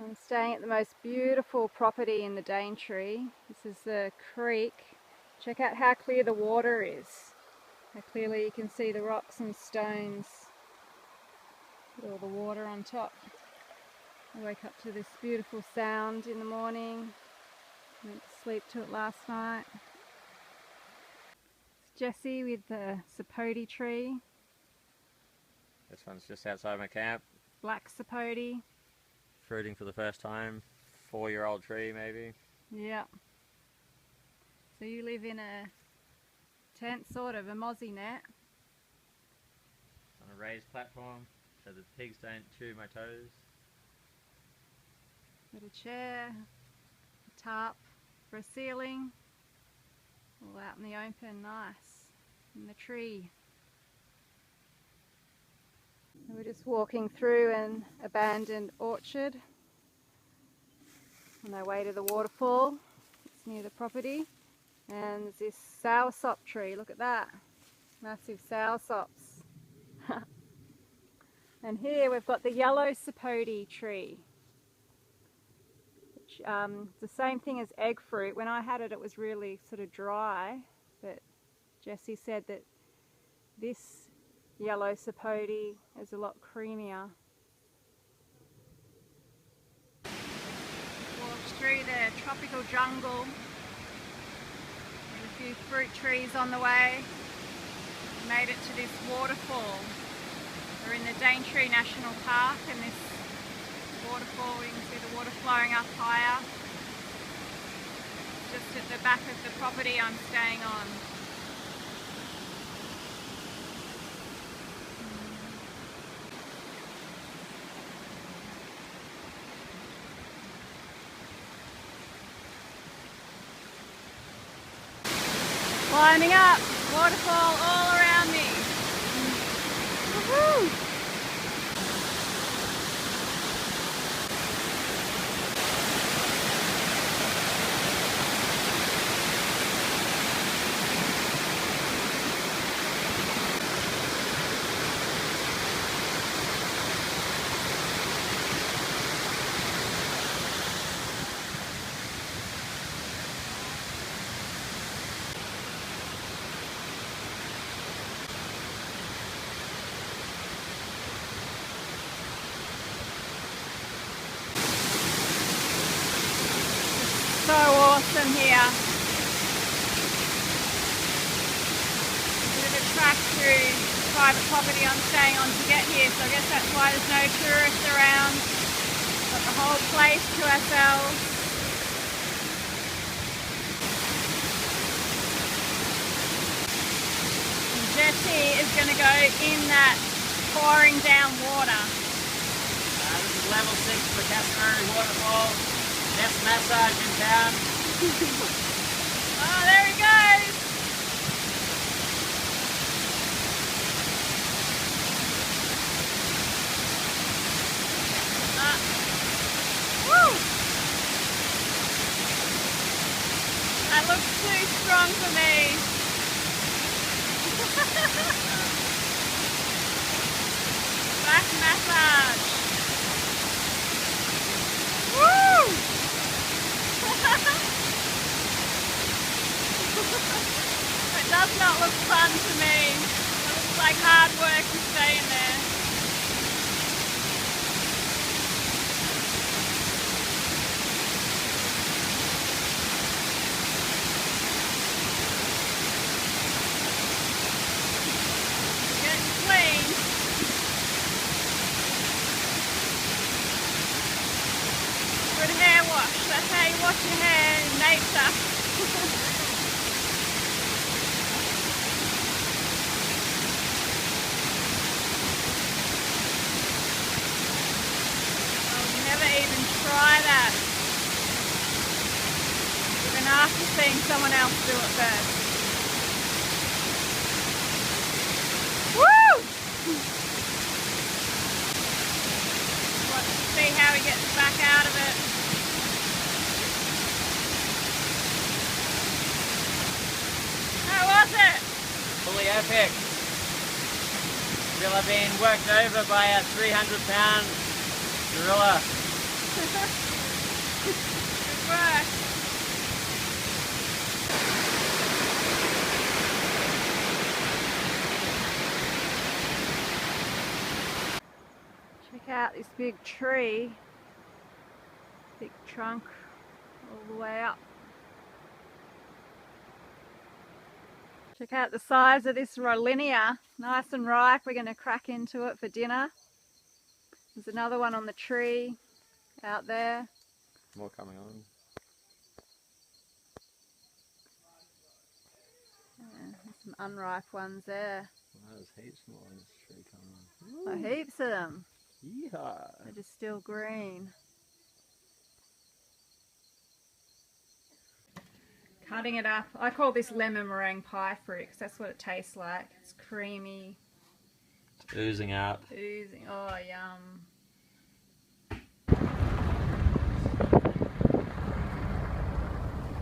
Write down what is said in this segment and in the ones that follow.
I'm staying at the most beautiful property in the Daintree. This is the creek. Check out how clear the water is. How clearly you can see the rocks and stones with all the water on top. I wake up to this beautiful sound in the morning. I went to sleep to it last night. It's Jessie with the sapote tree. This one's just outside my camp. Black sapote. Fruiting for the first time. 4-year-old tree maybe. Yeah. So you live in a tent, sort of, a mozzie net. On a raised platform so the pigs don't chew my toes. Got a chair, a tarp for a ceiling. All out in the open, nice. In the tree. We're just walking through an abandoned orchard on our way to the waterfall. It's near the property. And there's this soursop tree, look at that. Massive soursops. And here we've got the yellow sapote tree. Which the same thing as egg fruit. When I had it, it was really sort of dry. But Jessie said that this yellow sapote is a lot creamier. Walked through the tropical jungle with a few fruit trees on the way. Made it to this waterfall. We're in the Daintree National Park, and this waterfall, you can see the water flowing up higher. Just at the back of the property I'm staying on. Climbing up, waterfall all around me. Woohoo! So awesome here. A bit of a track through private property I'm staying on to get here, so I guess that's why there's no tourists around. Got the whole place to ourselves. And Jessie is going to go in that pouring down water. This is level 6 for Casimari Waterfall. Best massage in town. Oh, there he goes! Woo! That looks too strong for me. Back massage. Woo! It does not look fun to me. It looks like hard work to stay in there. Getting clean. Good hair wash. That's how you wash your hair in nature. Even try that, even after seeing someone else do it first. Woo! Let's see how he gets back out of it. How was it? Fully epic. Gorilla being worked over by a 300-pound gorilla. Good work. Check out this big tree, big trunk all the way up. Check out the size of this Rollinia, nice and ripe. We're going to crack into it for dinner. There's another one on the tree out there. More coming on. Yeah, there's some unripe ones there. Wow, there's heaps more on this tree coming on. Oh, heaps of them. Yeehaw! They're just still green. Cutting it up. I call this lemon meringue pie fruit because that's what it tastes like. It's creamy. It's oozing out. Oozing. Oh, yum. If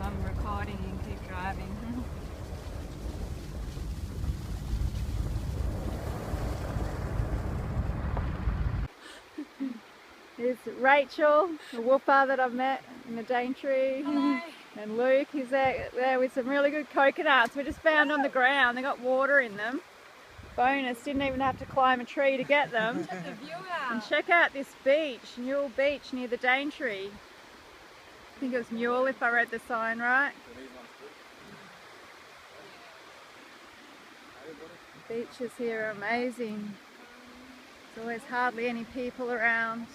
I'm recording, you can keep driving. Here's Rachel, the whooper that I've met in the Daintree. Hello. And Luke, he's there with some really good coconuts we just found on the ground. They got water in them. Bonus, didn't even have to climb a tree to get them. Check the view out. And check out this beach, Newell Beach near the Daintree. I think it was Newell if I read the sign right. The beaches here are amazing. There's always hardly any people around.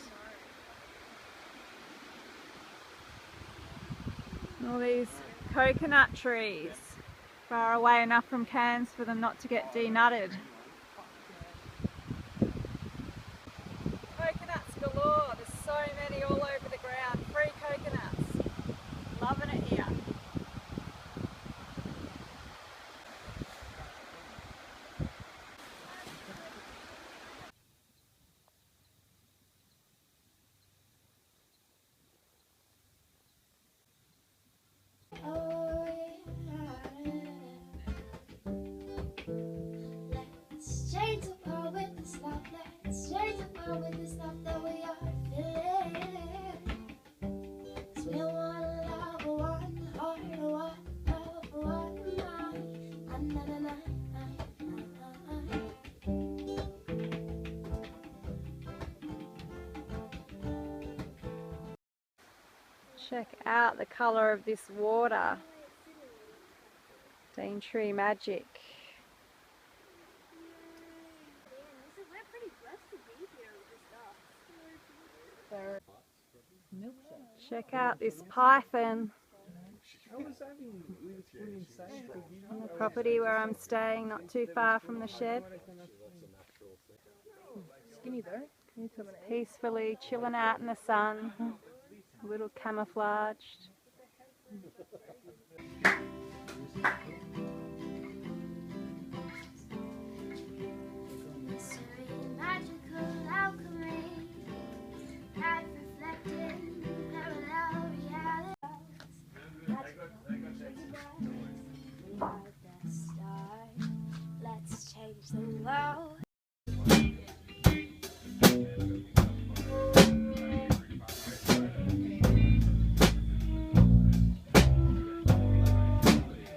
And all these coconut trees, far away enough from Cairns for them not to get denutted. Coconuts galore, there's so many all over the ground, free coconuts. Loving it here. Let's change the world with this love. Let's change the world with this love that we are feeling. 'Cause we want love, one heart, one love, one mind. Na na na na na. Check out the colour of this water. Daintree magic. We're pretty blessed to be here with this stuff. Check out this python on the property where I'm staying, not too far from the shed. Peacefully chilling out in the sun, a little camouflaged. Serene magical alchemy, life reflecting parallel realities. Let's change the world